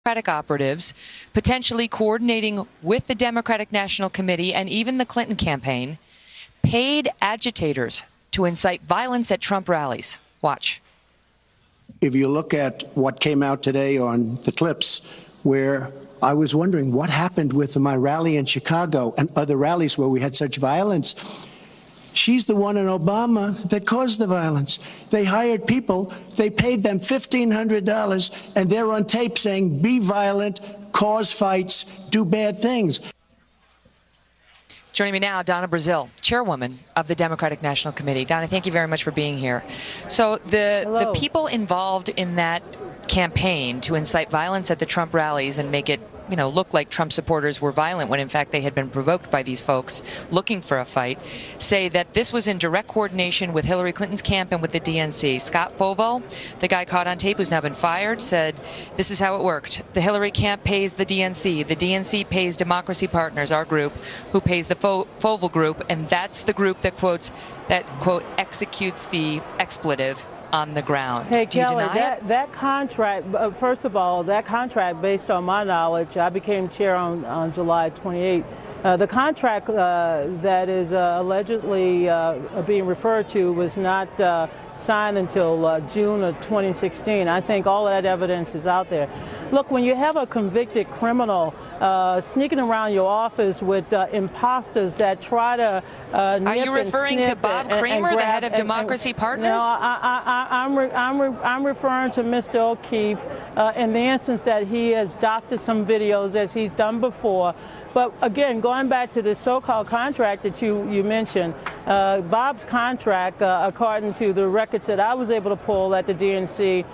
Democratic operatives, potentially coordinating with the Democratic National Committee and even the Clinton campaign, paid agitators to incite violence at Trump rallies. Watch. If you look at what came out today on the clips, where I was wondering what happened with my rally in Chicago and other rallies where we had such violence. She's the one in Obama that caused the violence. They hired people, they paid them $1,500, and they're on tape saying, be violent, cause fights, do bad things. Joining me now, Donna, chairwoman of the Democratic National Committee. Donna, thank you very much for being here. So the people involved in that campaign to incite violence at the Trump rallies and make it, look like Trump supporters were violent when in fact they had been provoked by these folks looking for a fight, say that this was in direct coordination with Hillary Clinton's camp and with the DNC. Scott Foval, the guy caught on tape who's now been fired, said this is how it worked. The Hillary camp pays the DNC pays Democracy Partners, our group, who pays the Foval group, and that's the group that quote, executes the expletive on the ground. Hey, Do you Kelly, deny it? that contract, first of all, that contract, based on my knowledge, I became chair on July 28th. The contract that is allegedly being referred to was not signed until June of 2016. I think all of that evidence is out there. Look, when you have a convicted criminal sneaking around your office with imposters that try to Are you referring to Bob Kramer, the head of Democracy Partners? No, I'm referring to Mr. O'Keefe in the instance that he has doctored some videos as he's done before. But again, going back to the so-called contract that you mentioned, Bob's contract, according to the records that I was able to pull at the DNC,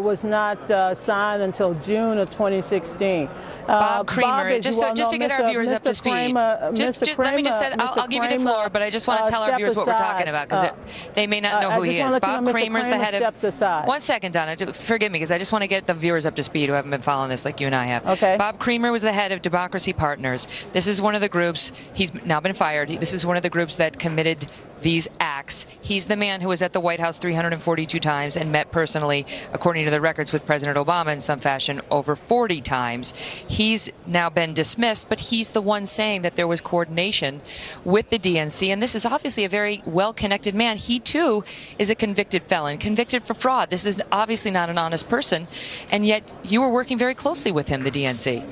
was not signed until June of 2016. Bob Kramer, Bob, just to get our viewers up to speed. Let me just say, I'll give you the floor, but I just want to tell our viewers what we're talking about, because they may not know who he is. Bob Kramer's the head of... One second, Donna, forgive me, because I just want to get the viewers up to speed who haven't been following this like you and I have. Okay. Bob Kramer was the head of Democracy Partners. This is one of the groups, he's now been fired, this is one of the groups that committed these acts. He's the man who was at the White House 342 times and met personally, according to the records, with President Obama in some fashion over 40 times. He's now been dismissed, but he's the one saying that there was coordination with the DNC, and this is obviously a very well-connected man. He, too, is a convicted felon, convicted for fraud. This is obviously not an honest person, and yet you were working very closely with him, the DNC.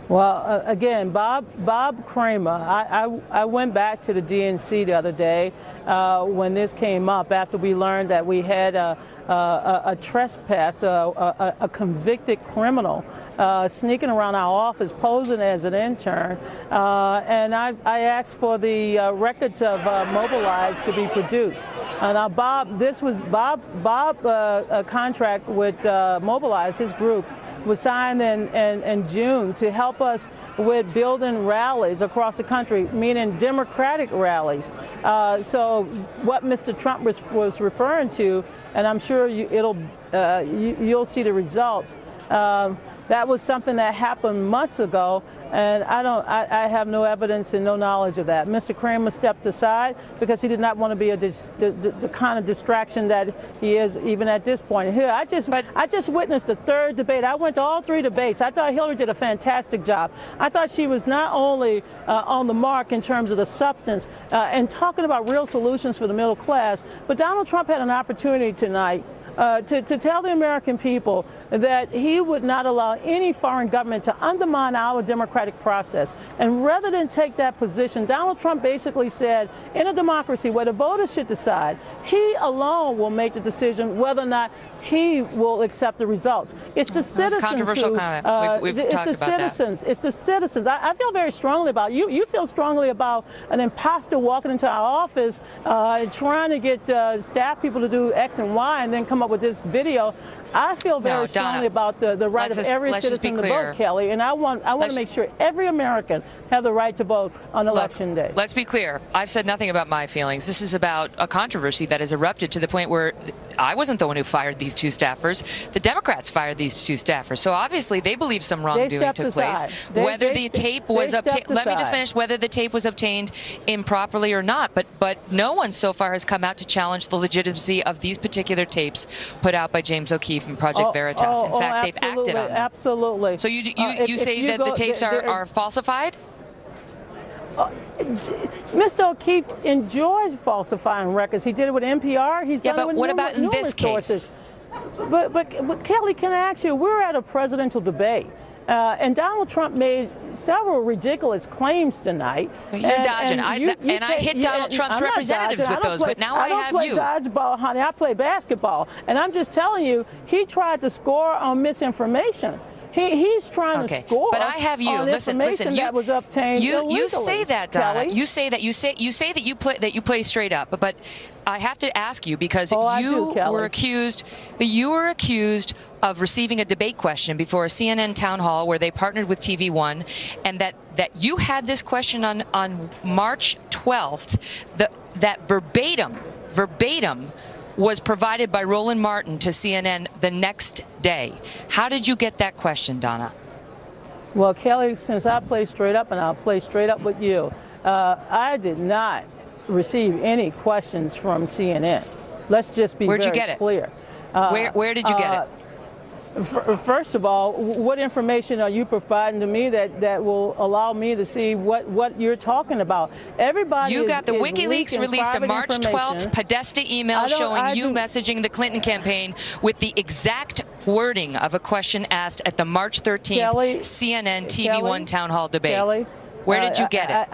Well, again, Bob Kramer, I went back to the DNC the other day when this came up after we learned that we had a trespass, a convicted criminal sneaking around our office posing as an intern, and I asked for the records of Mobilize to be produced. Now, Bob, this was Bob contract with Mobilize, his group, was signed in June to help us with building rallies across the country, meaning Democratic rallies. So what Mr. Trump was referring to, and I'm sure you'll see the results, that was something that happened months ago, and I have no evidence and no knowledge of that. Mr. Kramer stepped aside because he did not want to be the kind of distraction that he is even at this point. Here, I just witnessed the third debate. I went to all three debates. I thought Hillary did a fantastic job. I thought she was not only on the mark in terms of the substance and talking about real solutions for the middle class, but Donald Trump had an opportunity tonight to tell the American people that he would not allow any foreign government to undermine our democratic process. And rather than take that position, Donald Trump basically said, in a democracy where the voters should decide, he alone will make the decision whether or not he will accept the results. It's the citizens who, it's the citizens. It's the citizens. I feel very strongly about you feel strongly about an imposter walking into our office trying to get staff people to do X and Y and then come up with this video. I feel very strongly about the right of every citizen to vote, Kelly, and I want to make sure every American have the right to vote on Election Day. Let's be clear. I've said nothing about my feelings. This is about a controversy that has erupted to the point where I wasn't the one who fired these two staffers. The Democrats fired these two staffers. So obviously they believe some wrongdoing took place. Whether the tape was obtained, let me just finish, whether the tape was obtained improperly or not, but no one so far has come out to challenge the legitimacy of these particular tapes put out by James O'Keefe O'Keefe and Project Veritas. In fact, they've acted on them. Absolutely. So you say that the tapes are falsified? Mr. O'Keefe enjoys falsifying records. He did it with NPR. He's done it with what about in this sources. case? But Kelly, can I ask you, we're at a presidential debate. And Donald Trump made several ridiculous claims tonight. But you're dodging. I hit Donald Trump's representatives with those, but now I have you. I don't play dodgeball, honey. I play basketball. And I'm just telling you, he tried to score on misinformation. He's trying to score. But I have you. On listen. that was obtained illegally. You say that, Donna. Kelly. You say that you play straight up. But I have to ask you because you were accused of receiving a debate question before a CNN town hall where they partnered with TV One, and that you had this question on March 12th. That verbatim was provided by Roland Martin to CNN the next day. How did you get that question, Donna? Well, Kelly, since I play straight up, and I'll play straight up with you, I did not receive any questions from CNN. Let's just be Where'd very you get it? clear. Where did you get it? First of all, what information are you providing to me that will allow me to see what you're talking about? Everybody You got the WikiLeaks released a March 12th Podesta email showing you messaging the Clinton campaign with the exact wording of a question asked at the March 13th CNN TV One town hall debate. Kelly, where did you get it?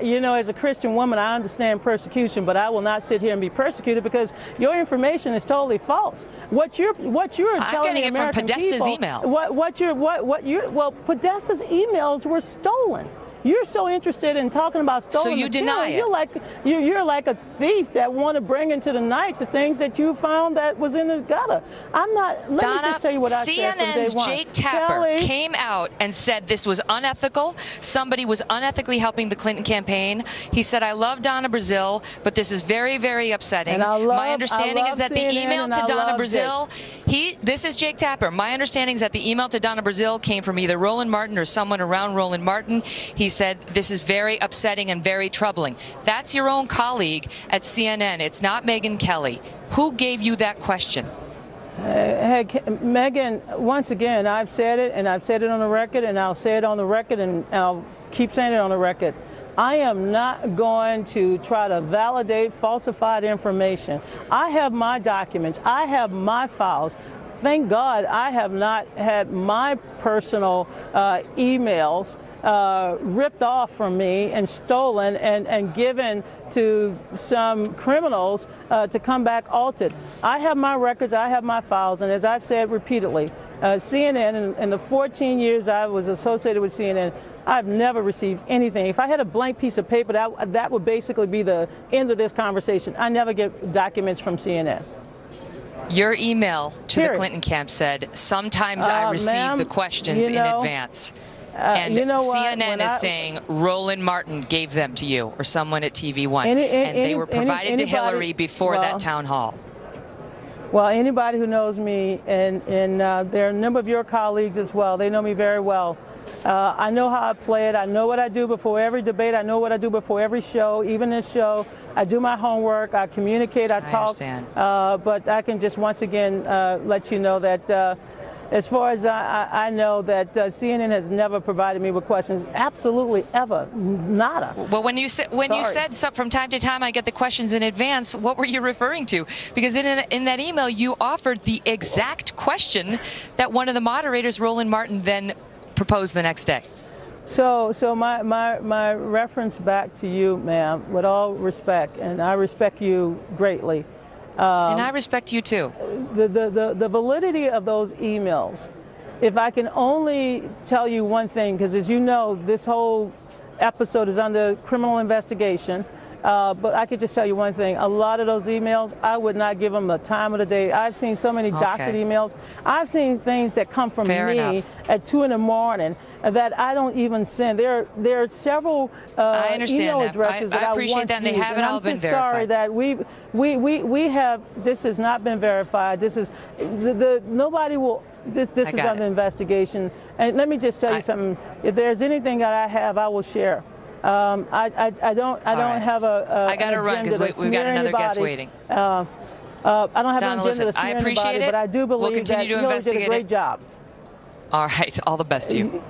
You know, as a Christian woman, I understand persecution, but I will not sit here and be persecuted because your information is totally false. What you're telling the American people. I'm getting it from Podesta's email. Well, Podesta's emails were stolen. You're so interested in talking about stolen material. So you deny it. You're like a thief that want to bring into the night the things that you found that was in the gutter. I'm not. Let Donna, me just tell you what I said from day one. CNN's Jake Tapper came out and said this was unethical. Somebody was unethically helping the Clinton campaign. He said, "I love Donna Brazile, but this is very, very upsetting." My understanding is that the email to Donna Brazile, this is Jake Tapper. My understanding is that the email to Donna Brazile came from either Roland Martin or someone around Roland Martin. He said this is very upsetting and very troubling. That's your own colleague at CNN. It's not Megyn Kelly. Who gave you that question? Hey, Megyn, once again, I've said it, and I've said it on the record, and I'll say it on the record, and I'll keep saying it on the record. I am not going to try to validate falsified information. I have my documents. I have my files. Thank God I have not had my personal emails ripped off from me and stolen and given to some criminals to come back altered. I have my records, I have my files, and as I've said repeatedly, CNN, in the 14 years I was associated with CNN, I've never received anything. If I had a blank piece of paper, that would basically be the end of this conversation. I never get documents from CNN. Your email to the Clinton camp said, sometimes I receive the questions in advance. And CNN is saying Roland Martin gave them to you or someone at TV One, and they were provided to Hillary before that town hall. Well, anybody who knows me, and there are a number of your colleagues as well, they know me very well. I know how I play it. I know what I do before every debate. I know what I do before every show, even this show. I do my homework. I communicate. I talk. But I can just once again let you know that as far as I know, that CNN has never provided me with questions. Absolutely, ever, nada. Well, when you said from time to time I get the questions in advance, what were you referring to? Because in that email you offered the exact question that one of the moderators, Roland Martin, then proposed the next day. So my reference back to you, ma'am, with all respect, and I respect you greatly. And I respect you too. The validity of those emails, if I can only tell you one thing, because as you know, this whole episode is under criminal investigation, but I could just tell you one thing. A lot of those emails, I would not give them the time of the day. I've seen so many doctored emails. I've seen things that come from me at 2 in the morning that I don't even send. There are several email addresses that I appreciate that, and they haven't all been verified. I'm so sorry that we have. This has not been verified. This is nobody will. This is under investigation. And let me just tell you something. If there's anything that I have, I will share. I don't have a. I got to run because we've got another guest waiting. I don't have Donna, an agenda listen, to smear I appreciate anybody, it. but I do We'll believe that continue to Hillary did a investigate great it. job. All right. All the best to you.